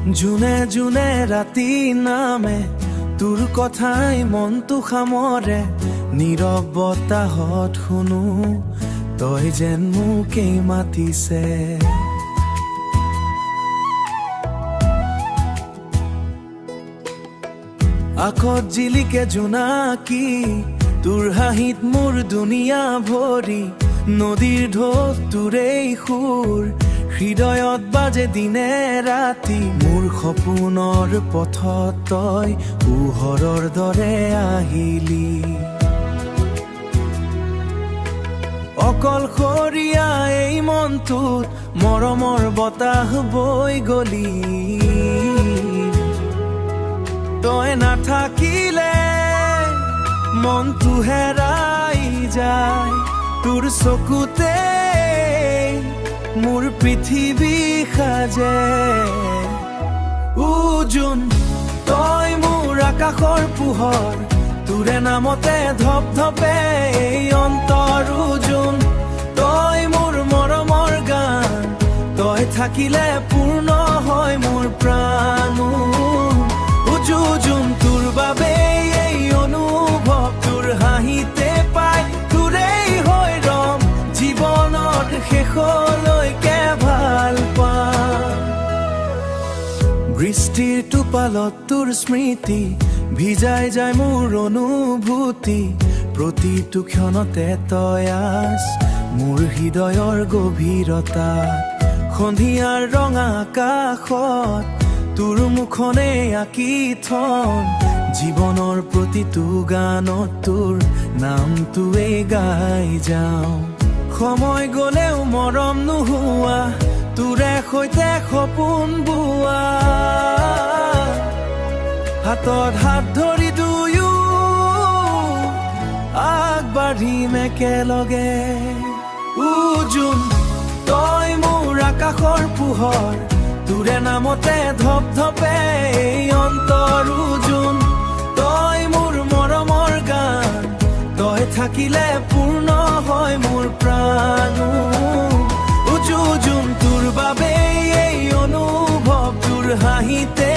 জোনে জোনে ৰাতি নামে তোৰ কথাই মনটো সামৰে নীৰৱ বতাহত শুনো তই যেন মোকেই মাতিছে আখত জিলিকে জোনাকী তোৰ হাঁহিত মোৰ দুনিয়া ভৰি নদীৰ ঢৌ তোৰেই সুৰ হৃদয়ত বাজে দিনে ৰাতি মোৰ সপোনৰ পথত তই পোহৰৰ দৰে আহিলি অকলশৰীয়া এই মনটোত মৰমৰ বতাহ বৈ গলি তই নাথাকিলে মনটো হেৰাই যায় তোৰ চকুতে মোৰ পৃথিৱী সাজে জোন তই মোৰ আকাশৰ পোহৰ তোৰে নামতে ধপ ধপে অন্তৰ জোন তই মোৰ মৰমৰ গান তই থাকিলে পূৰ্ণ হয় মোৰ প্ৰাণ জোন তোৰ বাবে এই অনুভৱ তোৰ হাঁহিতে পাই তোৰেই হৈ ৰম জীৱনৰ শেষলৈকে ভাল পাম বৃষ্টিৰ টোপালত তোৰ স্মৃতি ভিজাই যায় মোৰ অনুভূতি প্ৰতিটো ক্ষণতে তই আছ মোৰ হৃদয়ৰ গভীৰতা সন্ধিয়াৰ ৰঙা আকাশত তোৰ মুখনে আঁকি থম জীৱনৰ প্ৰতিটো গানত তোৰ নামটোৱে গাই যাওঁ সময় গলেও মৰম নোহোৱা তোৰে সৈতে সপোন বোৱা হাতত হাত ধৰি দুয়ো আগবাঢ়িম একেলগে জোন তই মোৰ আকাশৰ পোহৰ তোৰে নামতে ধপ ধপে অন্তৰ জোন তই মোৰ মৰমৰ গান তই থাকিলে পূৰ্ণ হয় মোৰ প্ৰাণ জোন তোৰ বাবে এই অনুভৱ তোৰ হাঁহিতে